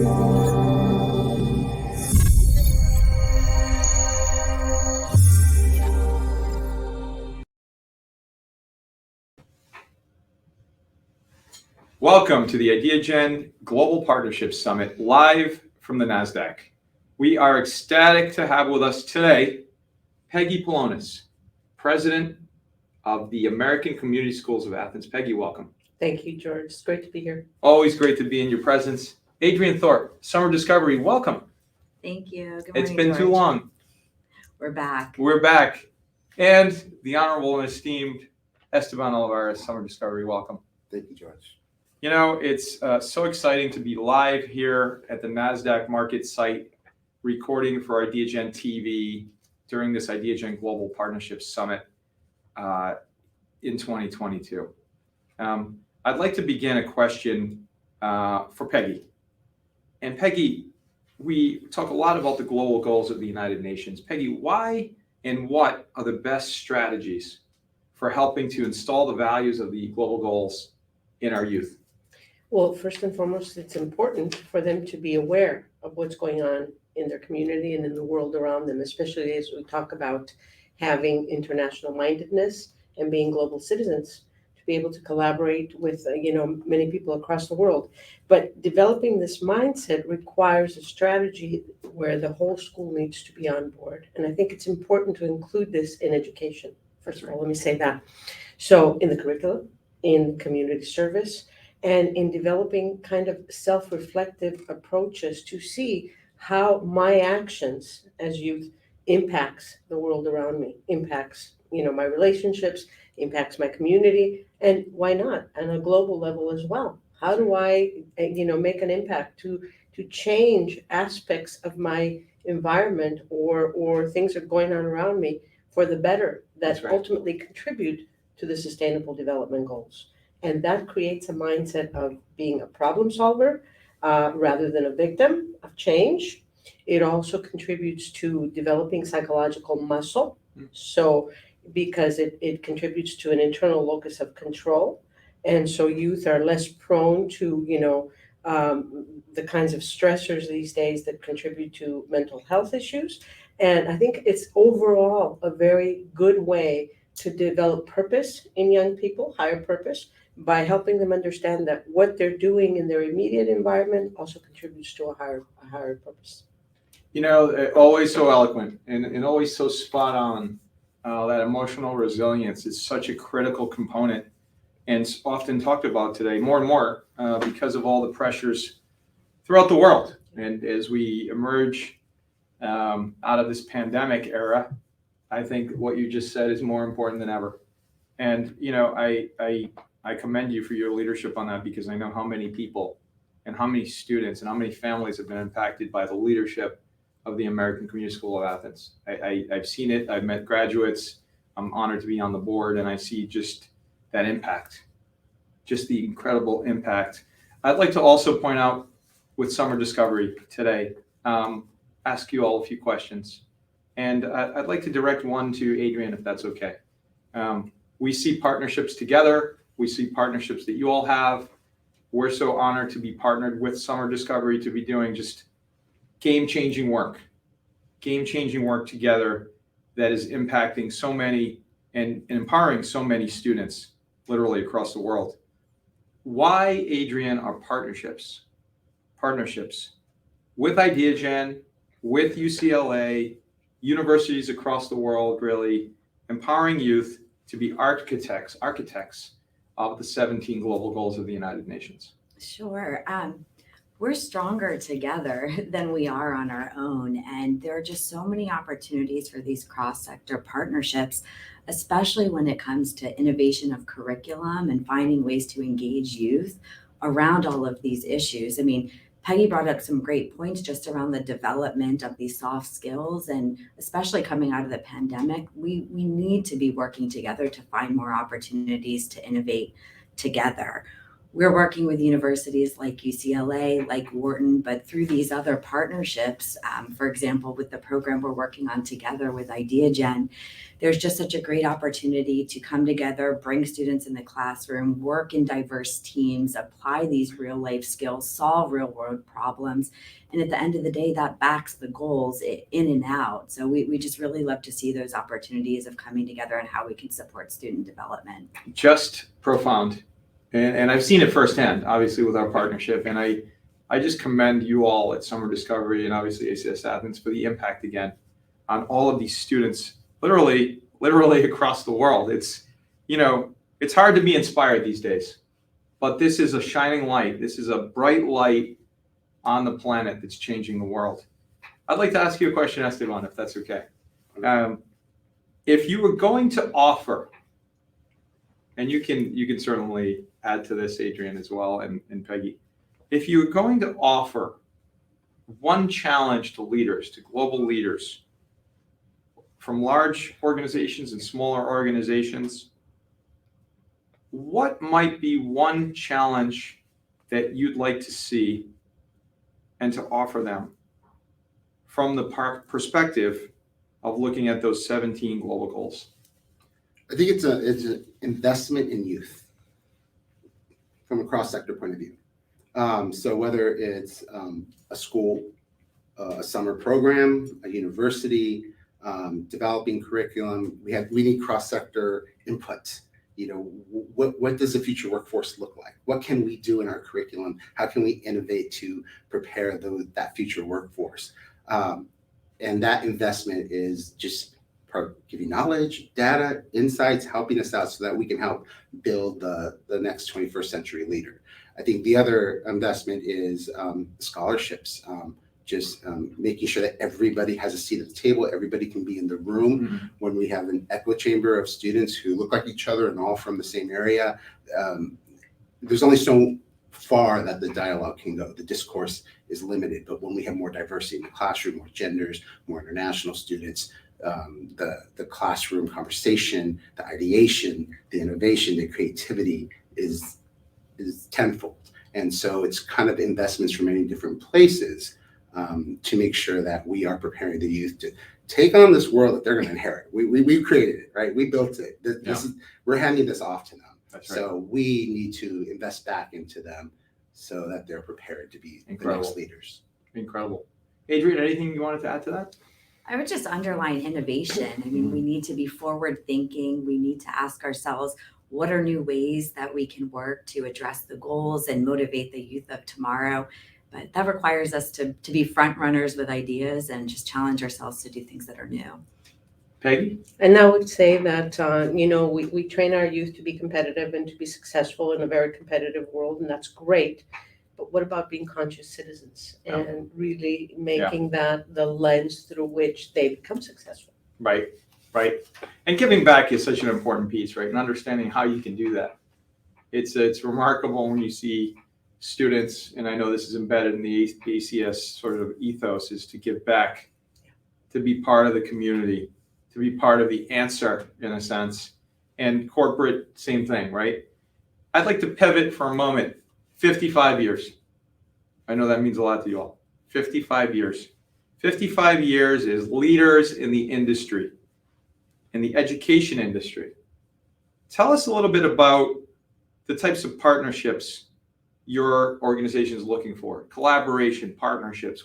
Welcome to the Ideagen Global Partnerships Summit live from the NASDAQ. We are ecstatic to have with us today Peggy Pelonis, President of the American Community Schools of Athens. Peggy, welcome. Thank you, George. It's great to be here. Always great to be in your presence. Adriane Thorpe, Summer Discovery, welcome. Thank you. Good morning, It's been George. too long. We're back. We're back. And the Honorable and Esteemed Esteban Olivares, Summer Discovery, welcome. Thank you, George. You know, it's so exciting to be live here at the NASDAQ market site, recording for Ideagen TV during this Ideagen Global Partnerships Summit in 2022. I'd like to begin a question for Peggy. And Peggy, we talk a lot about the global goals of the United Nations. Peggy, why and what are the best strategies for helping to install the values of the global goals in our youth? Well, first and foremost, it's important for them to be aware of what's going on in their community and in the world around them, especially as we talk about having international mindedness and being global citizens, to be able to collaborate with many people across the world. But developing this mindset requires a strategy where the whole school needs to be on board. And I think it's important to include this in education. First of all, let me say that. So in the curriculum, in community service, and in developing kind of self-reflective approaches to see how my actions as youth impacts the world around me, impacts, my relationships, impacts my community, and why not on a global level as well? How do I, make an impact to change aspects of my environment or things that are going on around me for the better that ultimately contribute to the Sustainable Development Goals? And that creates a mindset of being a problem solver rather than a victim of change. It also contributes to developing psychological muscle. So because it contributes to an internal locus of control. And so youth are less prone to, the kinds of stressors these days that contribute to mental health issues. And I think it's overall a very good way to develop purpose in young people, higher purpose, by helping them understand that what they're doing in their immediate environment also contributes to a higher purpose. Always so eloquent and always so spot on. That emotional resilience is such a critical component and often talked about today more and more because of all the pressures throughout the world. And as we emerge out of this pandemic era, I think what you just said is more important than ever. And, I commend you for your leadership on that, because I know how many people and how many students and how many families have been impacted by the leadership of the American Community School of Athens. I've seen it. I've met graduates. I'm honored to be on the board, and I see just that impact, just the incredible impact. I'd like to also point out with Summer Discovery today, ask you all a few questions. And I'd like to direct one to Adriane, if that's okay. We see partnerships together. We see partnerships that you all have. We're so honored to be partnered with Summer Discovery, to be doing just game-changing work together that is impacting so many and empowering so many students literally across the world. Why, Adriane, are partnerships with Ideagen, with UCLA, universities across the world, really empowering youth to be architects of the 17 global goals of the United Nations? Sure. We're stronger together than we are on our own. And there are just so many opportunities for these cross-sector partnerships, especially when it comes to innovation of curriculum and finding ways to engage youth around all of these issues. I mean, Peggy brought up some great points just around the development of these soft skills, and especially coming out of the pandemic, we need to be working together to find more opportunities to innovate together. We're working with universities like UCLA, like Wharton, but through these other partnerships, for example, with the program we're working on together with Ideagen, there's just such a great opportunity to come together, bring students in the classroom, work in diverse teams, apply these real life skills, solve real world problems. And at the end of the day, that backs the goals in and out. So we just really love to see those opportunities of coming together and how we can support student development. Just profound. And I've seen it firsthand, obviously, with our partnership. And I just commend you all at Summer Discovery and obviously ACS Athens for the impact again on all of these students, literally across the world. It's, it's hard to be inspired these days, but this is a shining light. This is a bright light on the planet that's changing the world. I'd like to ask you a question, Esteban, if that's okay. If you were going to offer, and you can certainly add to this, Adriane, as well, and Peggy. If you're going to offer one challenge to leaders, to global leaders, from large organizations and smaller organizations, what might be one challenge that you'd like to see and to offer them from the perspective of looking at those 17 global goals? I think it's an investment in youth from a cross-sector point of view. So whether it's a school, a summer program, a university, developing curriculum, we need cross-sector input. What does the future workforce look like? What can we do in our curriculum? How can we innovate to prepare that future workforce? And that investment is just giving knowledge, data, insights, helping us out so that we can help build the next 21st century leader. I think the other investment is scholarships, making sure that everybody has a seat at the table, everybody can be in the room. Mm-hmm. When we have an echo chamber of students who look like each other and all from the same area, there's only so far that the dialogue can go. The discourse is limited, but when we have more diversity in the classroom, more genders, more international students, the classroom conversation, the ideation, the innovation, the creativity is tenfold. And so it's kind of investments from many different places to make sure that we are preparing the youth to take on this world that they're going to inherit. We created it, right? We built it. We're handing this off to them. That's right. So we need to invest back into them so that they're prepared to be the next leaders. Incredible. Adriane, anything you wanted to add to that? I would just underline innovation. I mean, we need to be forward thinking. We need to ask ourselves, what are new ways that we can work to address the goals and motivate the youth of tomorrow? But that requires us to be front runners with ideas and just challenge ourselves to do things that are new. Peggy? And I would say that, we train our youth to be competitive and to be successful in a very competitive world, and that's great. But what about being conscious citizens and really making that the lens through which they become successful? Right. And giving back is such an important piece, right? And understanding how you can do that. It's remarkable when you see students, and I know this is embedded in the ACS sort of ethos, is to give back, to be part of the community, to be part of the answer in a sense. And corporate, same thing, right? I'd like to pivot for a moment. 55 years. I know that means a lot to you all. 55 years. 55 years as leaders in the industry, in the education industry. Tell us a little bit about the types of partnerships your organization is looking for. Collaboration, partnerships.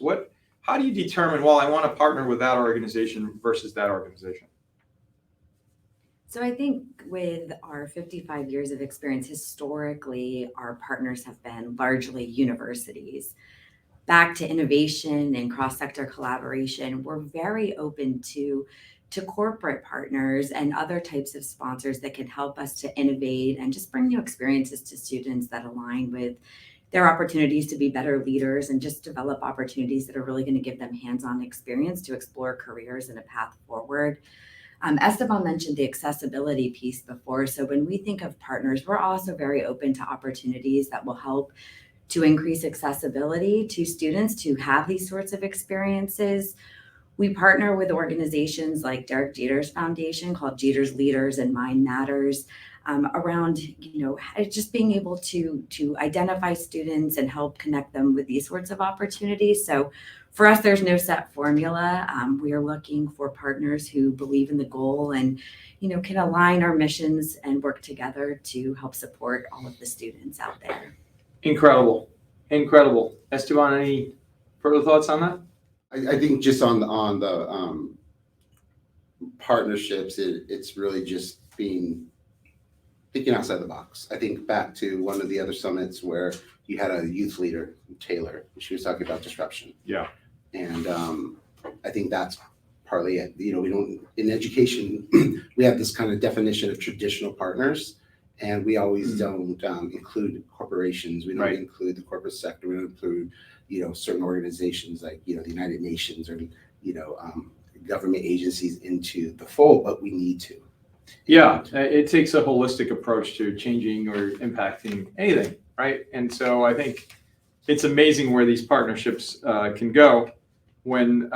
How do you determine, well, I want to partner with that organization versus that organization? So I think with our 55 years of experience, historically, our partners have been largely universities. Back to innovation and cross-sector collaboration, we're very open to corporate partners and other types of sponsors that can help us to innovate and just bring new experiences to students that align with their opportunities to be better leaders and just develop opportunities that are really going to give them hands-on experience to explore careers and a path forward. Esteban mentioned the accessibility piece before. So when we think of partners, we're also very open to opportunities that will help to increase accessibility to students to have these sorts of experiences. We partner with organizations like Derek Jeter's Foundation called Jeter's Leaders and Mind Matters. around, just being able to identify students and help connect them with these sorts of opportunities. So for us, there's no set formula. We are looking for partners who believe in the goal and, can align our missions and work together to help support all of the students out there. Incredible. Esteban, any further thoughts on that? I think just on the partnerships, it's really just thinking outside the box. I think back to one of the other summits where you had a youth leader, Taylor, and she was talking about disruption. Yeah. And I think that's partly it. We don't, in education, we have this kind of definition of traditional partners, and we always don't include corporations. We don't include the corporate sector. We don't include, certain organizations like, the United Nations or, government agencies into the fold, but we need to. Yeah, it takes a holistic approach to changing or impacting anything, right? And so I think it's amazing where these partnerships can go when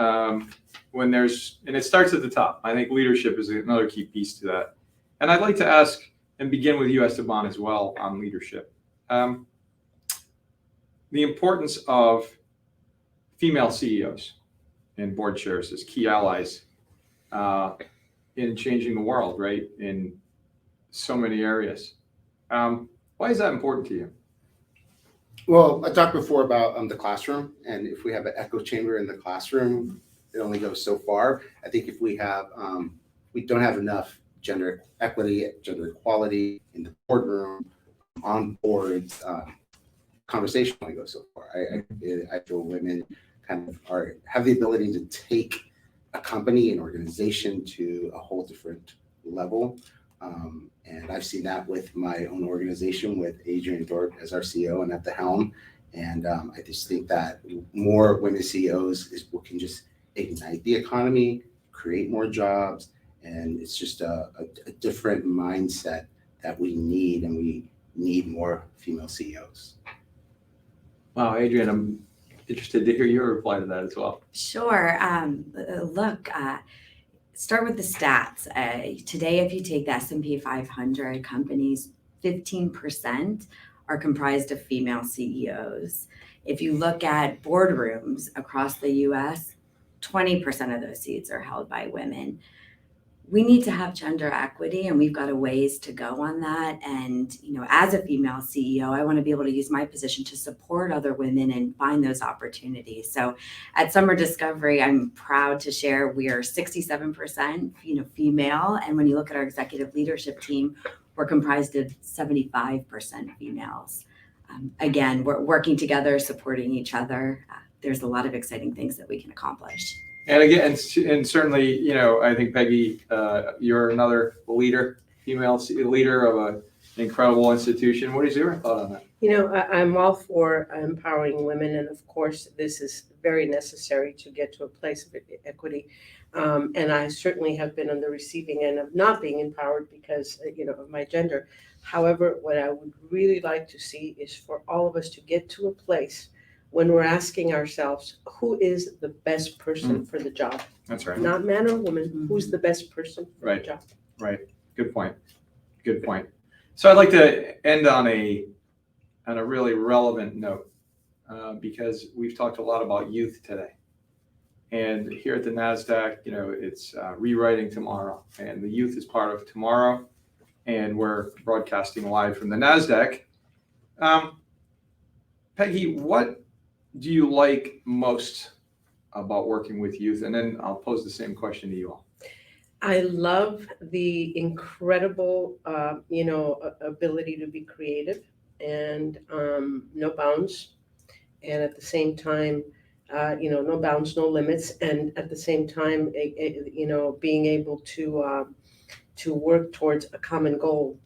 there's, and it starts at the top. I think leadership is another key piece to that. And I'd like to ask and begin with you, Esteban, as well on leadership. The importance of female CEOs and board chairs as key allies in changing the world, right? In so many areas. Why is that important to you? Well, I talked before about the classroom, and if we have an echo chamber in the classroom, it only goes so far. I think if we have, we don't have enough gender equity, gender equality in the boardroom, on boards, conversation only goes so far. I feel women kind of have the ability to take a company, an organization to a whole different level. And I've seen that with my own organization with Adriane Thorpe as our CEO and at the helm. And I just think that more women CEOs is what can just ignite the economy, create more jobs. And it's just a different mindset that we need, and we need more female CEOs. Wow, Adriane, I'm interested to hear your reply to that as well. Sure. Start with the stats. Today, if you take the S&P 500 companies, 15% are comprised of female CEOs. If you look at boardrooms across the US, 20% of those seats are held by women. We need to have gender equity, and we've got a ways to go on that. And, as a female CEO, I want to be able to use my position to support other women and find those opportunities. So at Summer Discovery, I'm proud to share we are 67%, female. And when you look at our executive leadership team, we're comprised of 75% females. Again, we're working together, supporting each other. There's a lot of exciting things that we can accomplish. And again, and certainly, I think, Peggy, you're another leader, female leader of an incredible institution. What is your thought on that? I'm all for empowering women, and of course, this is very necessary to get to a place of equity. And I certainly have been on the receiving end of not being empowered because, of my gender. However, what I would really like to see is for all of us to get to a place when we're asking ourselves, who is the best person for the job? That's right. Not man or woman, who's the best person for the job? Right. Good point. So I'd like to end on a really relevant note because we've talked a lot about youth today. And here at the NASDAQ, it's rewriting tomorrow, and the youth is part of tomorrow. And we're broadcasting live from the NASDAQ. Peggy, what do you like most about working with youth? And then I'll pose the same question to you all. I love the incredible, ability to be creative and no bounds. And at the same time, no bounds, no limits. And at the same time, being able to work towards a common goal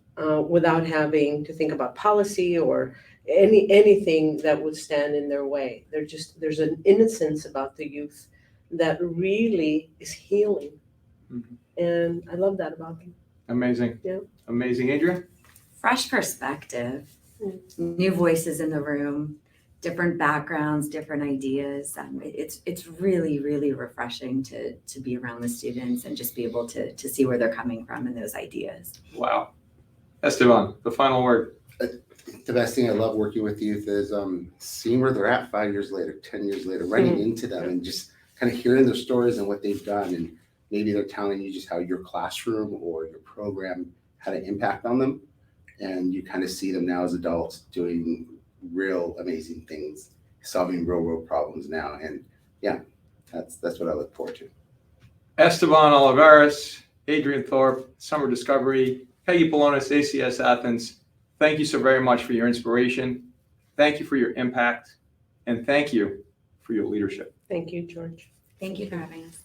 without having to think about policy or anything that would stand in their way. There's an innocence about the youth that really is healing. Mm-hmm. And I love that about them. Amazing. Yeah. Amazing. Adriane? Fresh perspective, new voices in the room, different backgrounds, different ideas. It's really, really refreshing to be around the students and just be able to see where they're coming from and those ideas. Wow. Esteban, the final word. The best thing I love working with youth is seeing where they're at 5 years later, 10 years later, running into them and just kind of hearing their stories and what they've done. And maybe they're telling you just how your classroom or your program had an impact on them. And you kind of see them now as adults doing real amazing things, solving real world problems now. And yeah, that's what I look forward to. Esteban Olivares, Adriane Thorpe, Summer Discovery, Peggy Pelonis, ACS Athens. Thank you so very much for your inspiration. Thank you for your impact. And thank you for your leadership. Thank you, George. Thank you for having us.